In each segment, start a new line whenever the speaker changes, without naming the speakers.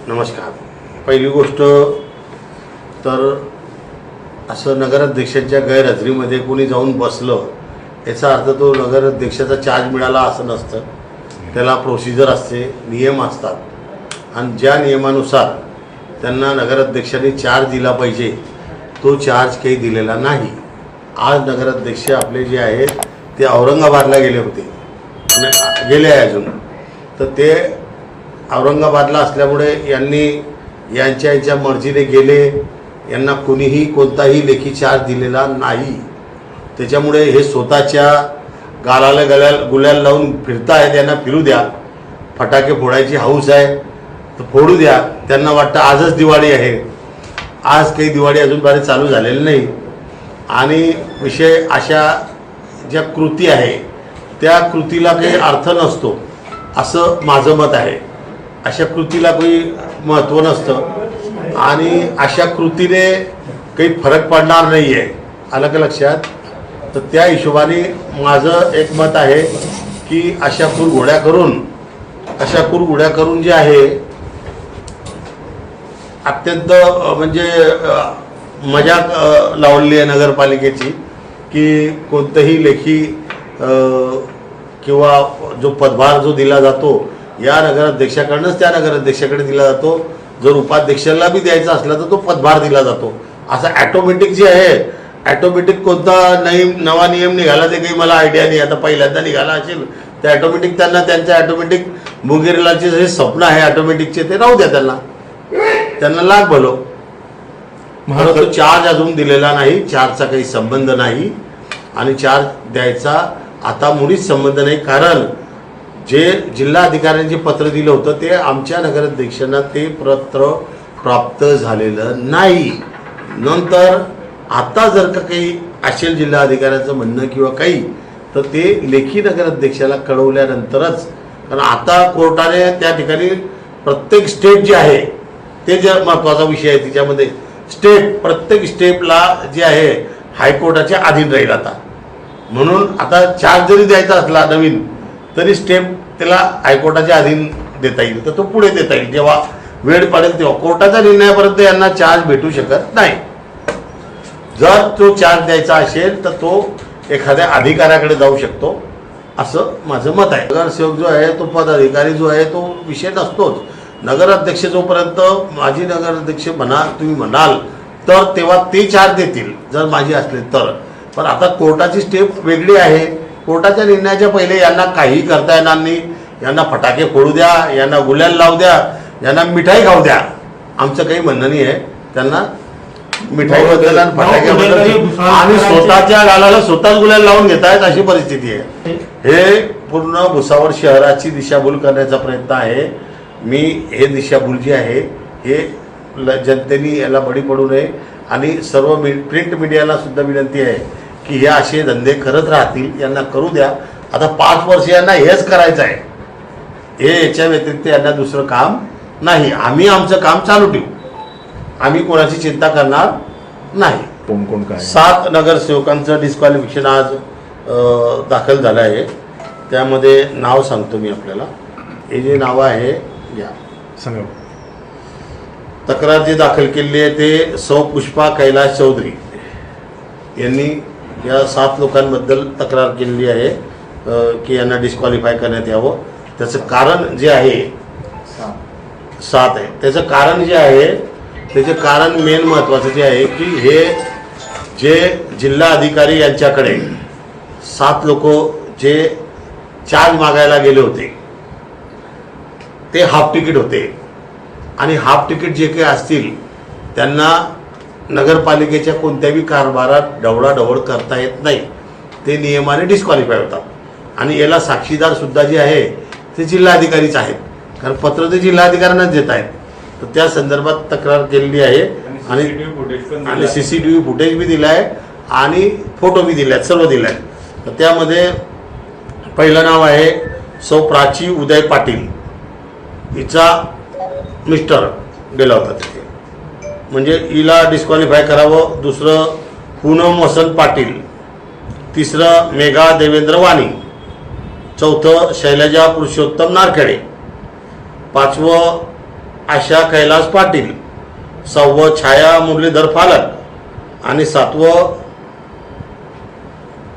नमस्कार. पहिली गोष्ट तर असं नगराध्यक्षांच्या गैरहजेरीमध्ये कोणी जाऊन बसलं याचा अर्थ तो नगराध्यक्षाचा चार्ज मिळाला असं नसतं. त्याला प्रोसिजर असते, नियम असतात आणि ज्या नियमानुसार त्यांना नगराध्यक्षांनी चार्ज दिला पाहिजे तो चार्ज काही दिलेला नाही. आज नगराध्यक्ष आपले जे आहेत ते औरंगाबादला गेले होते, गेले आहे अजून. तर ते औरंगाबादला असल्यामुळे यांनी यांच्या मर्जीने गेले. यांना कोणीही कोणताही लेखी चार्ज दिलेला नाही. त्याच्यामुळे हे स्वतःच्या गालाला गुलाल लावून फिरतायत. यांना फिरू द्या. फटाके फोडायची हौस आहे तर फोडू द्या. त्यांना वाटतं आजच दिवाळी आहे. आज काही दिवाळी अजून बारे चालू झालेली नाही. आणि विषय अशा ज्या कृती आहे त्या कृतीला काही अर्थ नसतो असं माझं मत आहे. अशा कृतीला काही महत्त्व नसतं आणि अशा कृतीने काही फरक पडणार नाही आहे. आलं का लक्षात? तर त्या हिशोबाने माझं एक मत आहे की अशा कुरघोड्या करून जे आहे अत्यंत म्हणजे मजाक लावली आहे नगरपालिकेची की कोणतंही लेखी किंवा जो पदभार जो दिला जातो या नगराध्यक्षाकडनंच त्या नगराध्यक्षाकडे दिला जातो. जर उपाध्यक्षाला बी द्यायचा असला तर तो पदभार दिला जातो. असा ॲटोमॅटिक जे आहे, ॲटोमॅटिक कोणता नवा नियम निघाला ते काही मला आयडिया नाही. आता पहिल्यांदा निघाला असेल तर ॲटोमॅटिक त्यांना त्यांचं ॲटोमॅटिक मुंगेरीलाचे जे स्वप्न आहे ॲटोमॅटिकचे ते राहू द्या. त्यांना लाग भलो. म्हणून तो चार्ज अजून दिलेला नाही. चार्जचा काही संबंध नाही आणि चार्ज द्यायचा आता मुळीच संबंध नाही. कारण जे जिल्हा अधिकाऱ्यांनी पत्र दिलं होतं ते आमच्या नगराध्यक्षांना ते पत्र प्राप्त झालेलं नाही. नंतर आता जर का काही असेल जिल्हा अधिकाऱ्यांचं म्हणणं किंवा काही तर ते लेखी नगराध्यक्षाला कळवल्यानंतरच. कारण आता कोर्टाने त्या ठिकाणी प्रत्येक स्टेप जे आहे ते जे महत्त्वाचा विषय आहे त्याच्यामध्ये प्रत्येक स्टेपला जे आहे हायकोर्टाच्या अधीन राहील आता. म्हणून आता चार्ज जरी द्यायचा असला नवीन तरी स्टेप त्याला हायकोर्टाच्या अधीन देता येईल. तर तो पुढे देता येईल जेव्हा वेळ पडेल तेव्हा. कोर्टाच्या निर्णयापर्यंत यांना चार्ज भेटू शकत नाही. जर तो चार्ज द्यायचा असेल तर तो एखाद्या अधिकाऱ्याकडे जाऊ शकतो असं माझं मत आहे. नगरसेवक जो आहे तो पदाधिकारी जो आहे तो विषय नसतोच. नगराध्यक्ष जोपर्यंत माजी नगराध्यक्ष तुम्ही म्हणाल तर तेव्हा ते चार्ज देतील जर माझी असले तर. पण आता कोर्टाची स्टेप वेगळी आहे. कोर्टाच्या निर्णयाच्या पहिले यांना काही करता येणार नाही. यांना फटाके फोडू द्या, यांना गुलाल लावू द्या, यांना मिठाई खाऊ द्या. आमचं काही म्हणणं नाही आहे. त्यांना मिठाईबद्दल आणि फटाक्याबद्दल आणि स्वतःच्या गालाला स्वतःच गुलाल लावून घेत आहेत अशी परिस्थिती आहे. हे पूर्ण भुसावळ शहराची दिशाभूल करण्याचा प्रयत्न आहे. मी हे दिशाभूल जी आहे हे जनतेने याला बळी पडू नये आणि सर्व प्रिंट मीडियाला सुद्धा विनंती आहे की हे असे धंदे करत राहतील. यांना करू द्या. आता 5 वर्ष यांना हेच करायचं आहे. याच्या व्यतिरिक्त यांना दुसरं काम नाही. आम्ही आमचं काम चालू ठेवू. आम्ही कोणाची चिंता करणार नाही.
कोण काय
7 नगरसेवकांचं डिस्क्वालिफिकेशन आज दाखल झालं आहे. त्यामध्ये नाव सांगतो मी आपल्याला. हे जे नावं आहे या
सांगा.
तक्रार जी दाखल केली आहे ते सौ पुष्पा कैलाश चौधरी यांनी या 7 लोकांबद्दल तक्रार केलेली आहे की यांना डिस्क्वालिफाय करण्यात यावं. त्याचं कारण जे आहे 7 आहे. त्याचं कारण जे आहे त्याचे कारण मेन महत्त्वाचं जे आहे की हे जे जिल्हा अधिकारी यांच्याकडे 7 लोक जे चार्ज मागायला गेले होते ते हाफ तिकीट होते आणि हाफ तिकीट जे काही असतील त्यांना नगरपालिकेच्या कोणत्याही कारभारात ढवळाढवळ करता येत नाही. ते नियमाने डिस्क्वालिफाय होतात. आणि याला साक्षीदारसुद्धा जे आहे ते जिल्हाधिकारीच आहेत. कारण पत्र ते जिल्हाधिकाऱ्यांनाच देत आहेत. तर त्या संदर्भात तक्रार केलेली आहे आणि CCTV फुटेज बी दिला आहे आणि फोटो बी दिले आहेत, सर्व दिले आहेत. तर त्यामध्ये पहिलं नाव आहे सौ प्राची उदय पाटील. हिचा मिस्टर गेला होता तिथे, म्हणजे हिला डिस्क्वालिफाय करावं. दुसरं पूनम वसंत पाटील. तिसरं मेघा देवेंद्र वाणी. चौथं शैलजा पुरुषोत्तम नारखेडे, पाचवं आशा कैलास पाटील, सहावं छाया मुरलीधर फालक आणि सातवं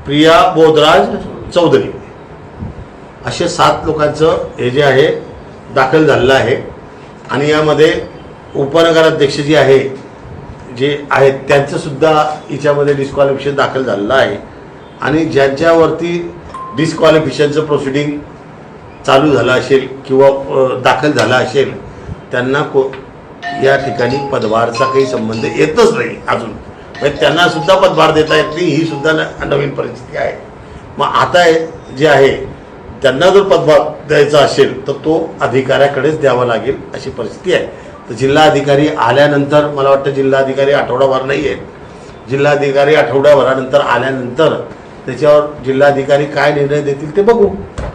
प्रिया बोधराज चौधरी. असे 7 लोकांचं हे जे आहे दाखल झालेलं आहे. आणि यामध्ये उपनगराध्यक्ष जे आहेत त्यांचंसुद्धा याच्यामध्ये डिस्क्वालिफिकेशन दाखल झालेलं आहे. आणि ज्यांच्यावरती डिस्क्वालिफिकेशनचं प्रोसिडिंग चालू झालं असेल किंवा दाखल झालं असेल त्यांना या ठिकाणी पदभारचा काही संबंध येतच नाही अजून. म्हणजे त्यांना सुद्धा पदभार देता येत नाही, ही सुद्धा नवीन परिस्थिती आहे. मग आता जे आहे त्यांना जर पदभार द्यायचा असेल तर तो अधिकाऱ्याकडेच द्यावा लागेल अशी परिस्थिती आहे. तर जिल्हाधिकारी आल्यानंतर मला वाटतं जिल्हाधिकारी आठवडाभर नाही आहेत. जिल्हाधिकारी आठवड्याभरानंतर आल्यानंतर त्याच्यावर जिल्हाधिकारी काय निर्णय देतील ते बघू.